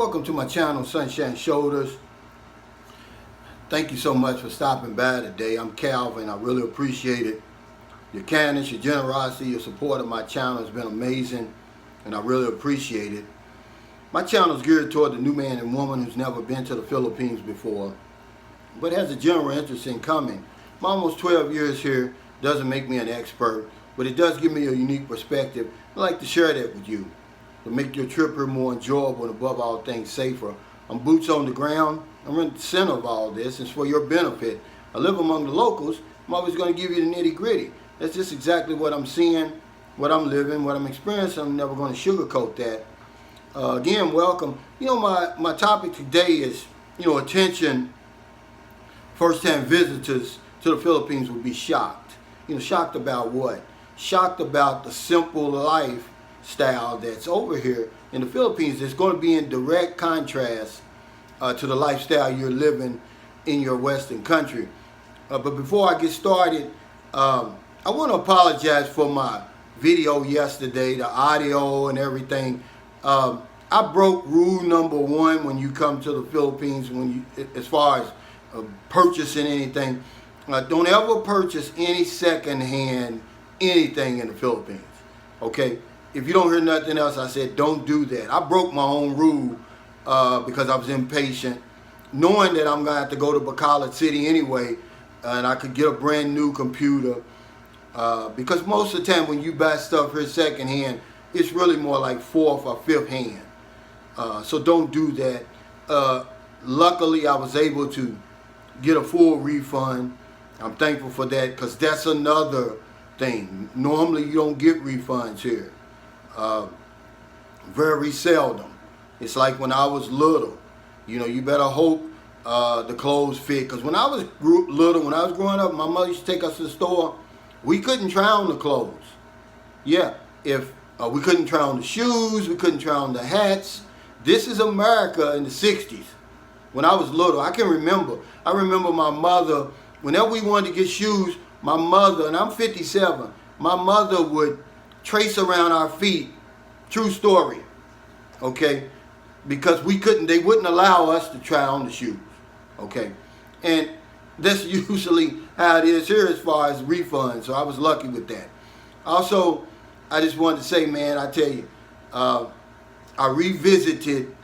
Welcome to my channel, Sunshine Shoulders. Thank you so much for stopping by today. I'm Calvin. I really appreciate it. Your kindness, your generosity, your support of my channel has been amazing, and I really appreciate it. My channel is geared toward the new man and woman who's never been to the Philippines before, but has a general interest in coming. My almost 12 years here doesn't make me an expert, but it does give me a unique perspective. I'd like to share that with you to make your trip here more enjoyable and above all things safer. I'm boots on the ground. I'm in the center of all this. It's for your benefit. I live among the locals. I'm always going to give you the nitty gritty. That's just exactly what I'm seeing, what I'm living, what I'm experiencing. I'm never going to sugarcoat that. Again, welcome. My topic today is, attention. First-time visitors to the Philippines will be shocked. Shocked about what? Shocked about the simple lifestyle that's over here in the Philippines. It's going to be in direct contrast to the lifestyle you're living in your Western country. But before I get started, I want to apologize for my video yesterday, the audio and everything. I broke rule number 1 when you come to the Philippines, as far as purchasing anything. Don't ever purchase any secondhand anything in the Philippines. Okay? If you don't hear nothing else, I said don't do that. I broke my own rule because I was impatient, knowing that I'm going to have to go to Bacolod City anyway, and I could get a brand new computer. Because most of the time when you buy stuff here secondhand, it's really more like 4th or 5th hand. So don't do that. Luckily, I was able to get a full refund. I'm thankful for that, because that's another thing. Normally, you don't get refunds here. Very seldom. It's like when I was little. You better hope the clothes fit. Because when I was little, when I was growing up, my mother used to take us to the store. We couldn't try on the clothes. Yeah, if we couldn't try on the shoes, we couldn't try on the hats. This is America in the 60s. When I was little, I can remember. I remember my mother, whenever we wanted to get shoes, my mother, and I'm 57, my mother would trace around our feet. True story. Okay? Because they wouldn't allow us to try on the shoes. Okay? And that's usually how it is here as far as refunds. So I was lucky with that. Also, I just wanted to say, man, I tell you, I revisited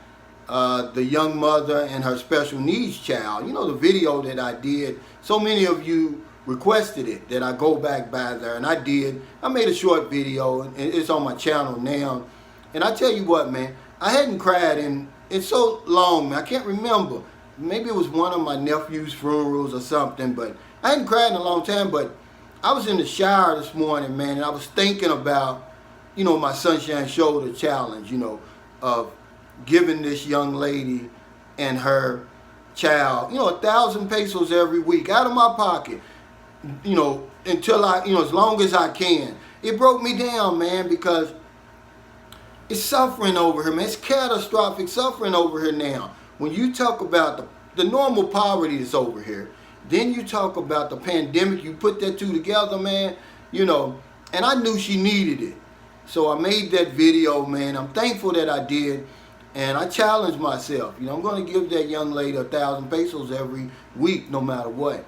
the young mother and her special needs child. The video that I did. So many of you requested it, that I go back by there, and I did. I made a short video, and it's on my channel now. And I tell you what, man, I hadn't cried in so long, man. I can't remember. Maybe it was one of my nephew's funerals or something, but I hadn't cried in a long time. But I was in the shower this morning, man, and I was thinking about, my Sunshine Shoulder challenge, of giving this young lady and her child, 1,000 pesos every week out of my pocket, until as long as I can. It broke me down, man, because it's suffering over here, man. It's catastrophic suffering over here now. When you talk about the normal poverty that's over here, then you talk about the pandemic, you put that two together, man, and I knew she needed it. So I made that video, man. I'm thankful that I did, and I challenged myself. I'm going to give that young lady 1,000 pesos every week, no matter what.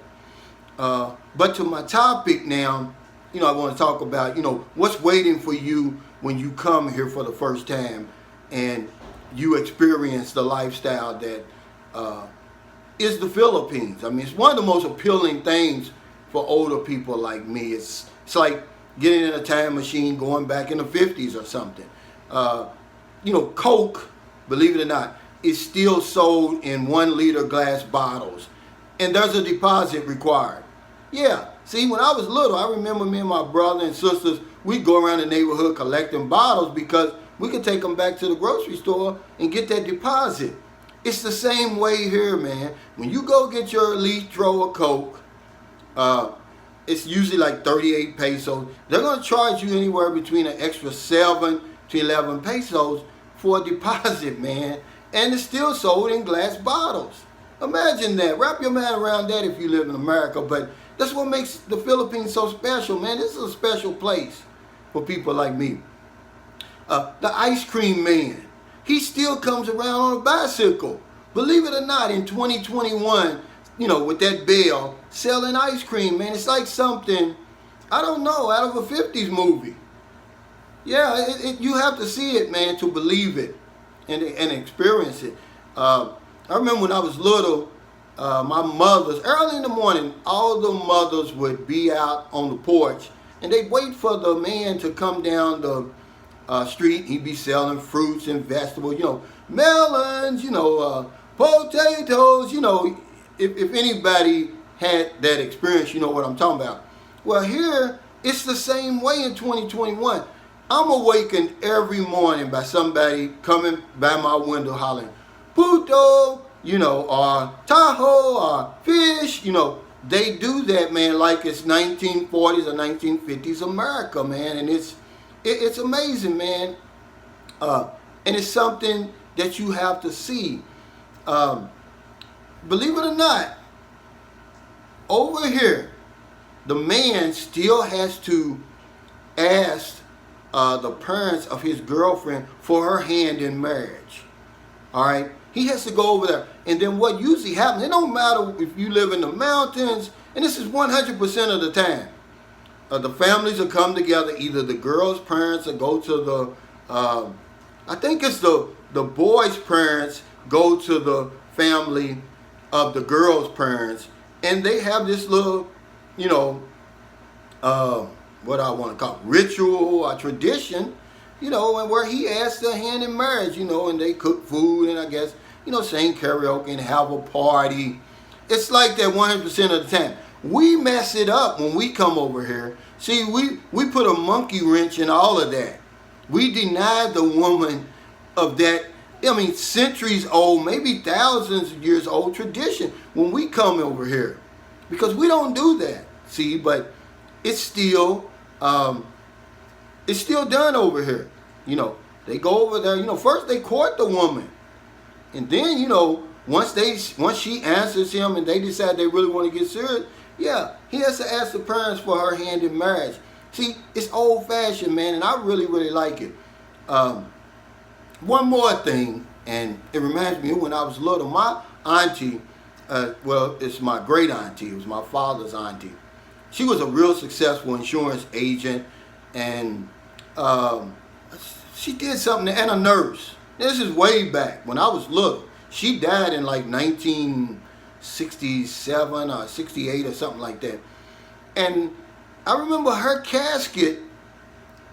But to my topic now, I want to talk about, what's waiting for you when you come here for the first time and you experience the lifestyle that is the Philippines. I mean, it's one of the most appealing things for older people like me. It's like getting in a time machine, going back in the 50s or something. Coke, believe it or not, is still sold in 1-liter glass bottles, and there's a deposit required. Yeah, see, when I was little, I remember me and my brother and sisters, we'd go around the neighborhood collecting bottles because we could take them back to the grocery store and get that deposit. It's the same way here, man. When you go get your litro of Coke, it's usually like 38 pesos. They're going to charge you anywhere between an extra 7 to 11 pesos for a deposit, man. And it's still sold in glass bottles. Imagine that. Wrap your mind around that if you live in America. But that's what makes the Philippines so special, man. This is a special place for people like me. The ice cream man. he still comes around on a bicycle. Believe it or not, in 2021, with that bell, selling ice cream, man, it's like something, I don't know, out of a 50s movie. Yeah, you have to see it, man, to believe it and experience it. I remember when I was little, my mothers, early in the morning, all the mothers would be out on the porch, and they'd wait for the man to come down the street. He'd be selling fruits and vegetables, melons, potatoes, if anybody had that experience, you know what I'm talking about. Well, here, it's the same way in 2021. I'm awakened every morning by somebody coming by my window hollering, puto, or Tahoe, or fish, They do that, man, like it's 1940s or 1950s America, man. And it's amazing, man. And it's something that you have to see. Believe it or not, over here, the man still has to ask the parents of his girlfriend for her hand in marriage. All right? He has to go over there. And then what usually happens, it don't matter if you live in the mountains, and this is 100% of the time. The families will come together, either the girl's parents will go to the, I think it's the boy's parents go to the family of the girl's parents, and they have this little, what I want to call ritual or tradition, and where he asks their hand in marriage, and they cook food and I guess, sing karaoke and have a party. It's like that 100% of the time. We mess it up when we come over here. See, we put a monkey wrench in all of that. We deny the woman of that, centuries old, maybe thousands of years old tradition when we come over here. Because we don't do that. See, but it's still done over here. They go over there, first they court the woman. And then, once she answers him and they decide they really want to get serious, yeah, he has to ask the parents for her hand in marriage. See, it's old fashioned, man, and I really, really like it. One more thing, and it reminds me of when I was little, my auntie, it's my great auntie, it was my father's auntie. She was a real successful insurance agent, and she did something, and a nurse. This is way back when I was little. She died in like 1967 or 68 or something like that. And I remember her casket,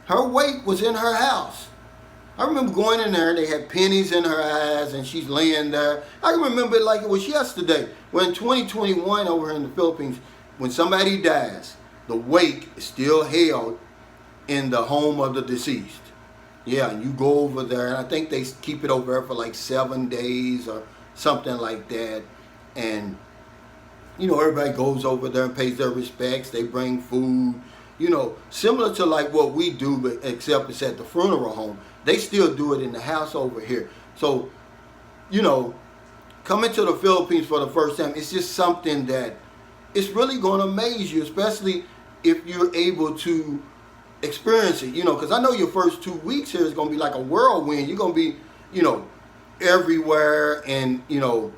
her wake was in her house. I remember going in there, they had pennies in her eyes, and she's laying there. I can remember it like it was yesterday. When in 2021 over here in the Philippines, when somebody dies, the wake is still held in the home of the deceased. Yeah, and you go over there, and I think they keep it over there for like 7 days or something like that. And, everybody goes over there and pays their respects. They bring food, similar to like what we do, but except it's at the funeral home. They still do it in the house over here. So, coming to the Philippines for the first time, it's just something that it's really going to amaze you, especially if you're able to experience it, because I know your first 2 weeks here is going to be like a whirlwind. You're going to be, everywhere and, and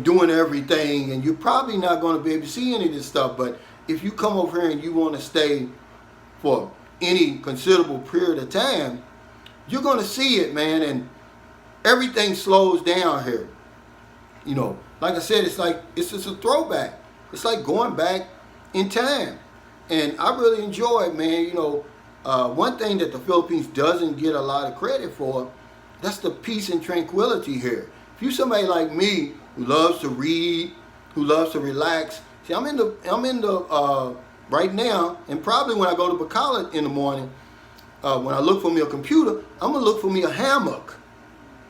doing everything, and you're probably not going to be able to see any of this stuff. But if you come over here and you want to stay for any considerable period of time, you're going to see it, man, and everything slows down here. Like I said, it's just a throwback. It's like going back in time. And I really enjoy it, man. One thing that the Philippines doesn't get a lot of credit for, that's the peace and tranquility here. If you're somebody like me who loves to read, who loves to relax, see, I'm in the right now, and probably when I go to Bacolod in the morning, when I look for me a computer, I'm gonna look for me a hammock.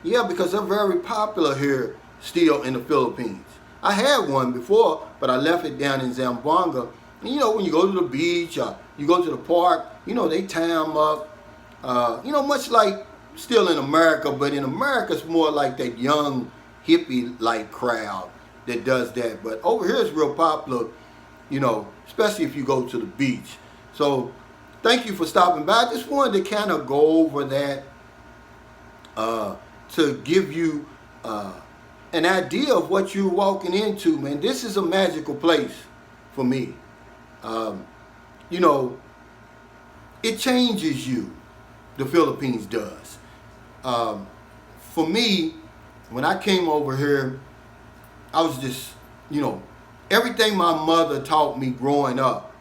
Yeah, because they're very popular here still in the Philippines. I had one before, but I left it down in Zamboanga. And, when you go to the beach or you go to the park, they tie them up. Much like still in America, but in America it's more like that young hippie-like crowd that does that. But over here it's real popular, especially if you go to the beach. So thank you for stopping by. I just wanted to kind of go over that to give you an idea of what you're walking into, man. This is a magical place for me. You know, it changes you. The Philippines does. For me, when I came over here, I was just, you know, everything my mother taught me growing up,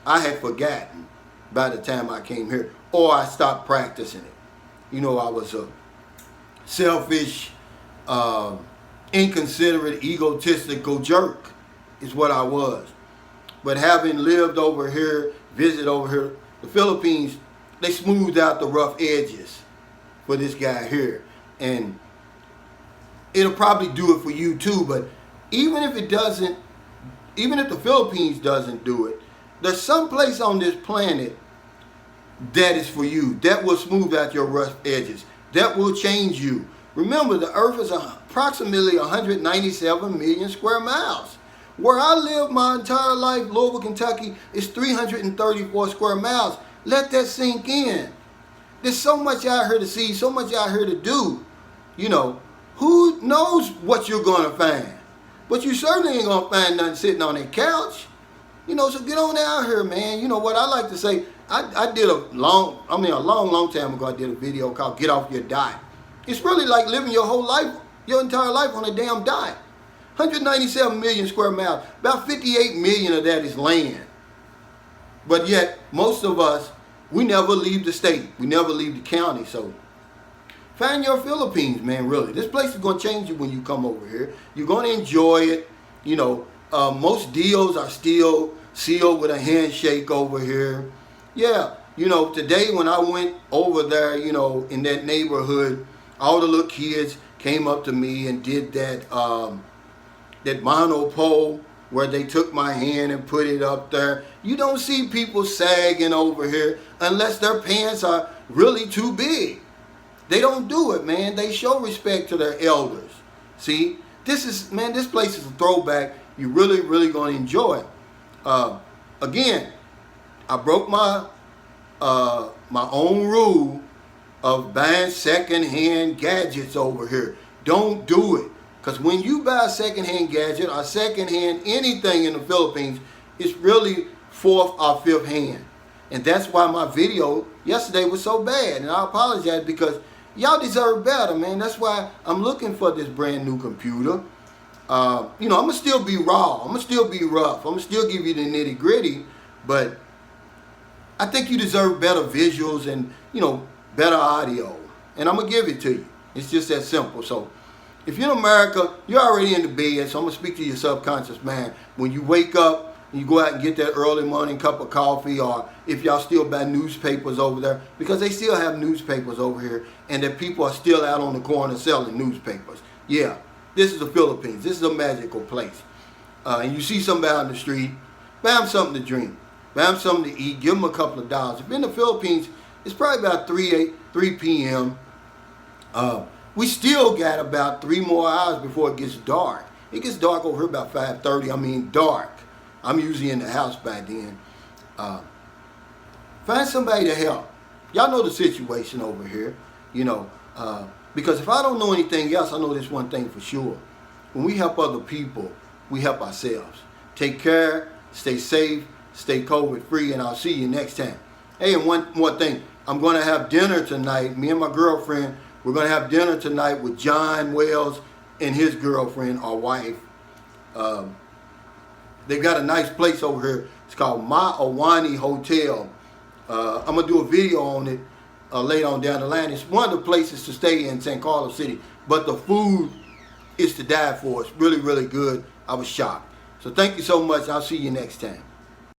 I had forgotten by the time I came here, or I stopped practicing it. You know, I was a selfish, inconsiderate, egotistical jerk is what I was. But having lived over here, visited over here, the Philippines, they smoothed out the rough edges for this guy here. And it'll probably do it for you too, but even if it doesn't, even if the Philippines doesn't do it, there's some place on this planet that is for you, that will smooth out your rough edges, that will change you. Remember, the earth is approximately 197 million square miles. Where I lived my entire life, Louisville, Kentucky, is 334 square miles. Let that sink in. There's so much out here to see, so much out here to do. You know, who knows what you're going to find? But you certainly ain't going to find nothing sitting on that couch. You know, so get on out here, man. You know what I like to say, I did a long time ago, I did a video called Get Off Your Diet. It's really like living your whole life, your entire life on a damn diet. 197 million square miles. About 58 million of that is land. But yet, most of us, we never leave the state. We never leave the county. So, find your Philippines, man, really. This place is going to change you when you come over here. You're going to enjoy it. You know, most deals are still sealed with a handshake over here. Yeah, you know, today when I went over there, you know, in that neighborhood, all the little kids came up to me and did that that monopole where they took my hand and put it up there. You don't see people sagging over here unless their pants are really too big. They don't do it, man. They show respect to their elders. See, this is, man, this place is a throwback. You're really, really going to enjoy it. Again, I broke my my own rule of buying second-hand gadgets over here. Don't do it. Because when you buy a second-hand gadget or second-hand anything in the Philippines, it's really fourth or fifth hand. And that's why my video yesterday was so bad. And I apologize because y'all deserve better, man. That's why I'm looking for this brand new computer. You know, I'm going to still be raw. I'm going to still be rough. I'm going to still give you the nitty-gritty. But I think you deserve better visuals and, you know, better audio. And I'm going to give it to you. It's just that simple. So if you're in America, you're already in the bed. So I'm going to speak to your subconscious mind. When you wake up, and you go out and get that early morning cup of coffee, or if y'all still buy newspapers over there, because they still have newspapers over here, and that people are still out on the corner selling newspapers. Yeah, this is the Philippines. This is a magical place. And you see somebody on the street, buy them something to drink, buy them something to eat, give them a couple of dollars. If you're in the Philippines, it's probably about 3 p.m. We still got about 3 more hours before it gets dark. It gets dark over here about 5:30. I mean dark. I'm usually in the house by then. Find somebody to help. Y'all know the situation over here, you know, because if I don't know anything else, I know this one thing for sure. When we help other people, we help ourselves. Take care, stay safe, stay COVID free, and I'll see you next time. Hey, and one more thing. I'm going to have dinner tonight. Me and my girlfriend, we're going to have dinner tonight with John Wells and his girlfriend or wife. They've got a nice place over here. It's called Ma Awani Hotel. I'm going to do a video on it later on down the line. It's one of the places to stay in San Carlos City. But the food is to die for. It's really, really good. I was shocked. So thank you so much. I'll see you next time.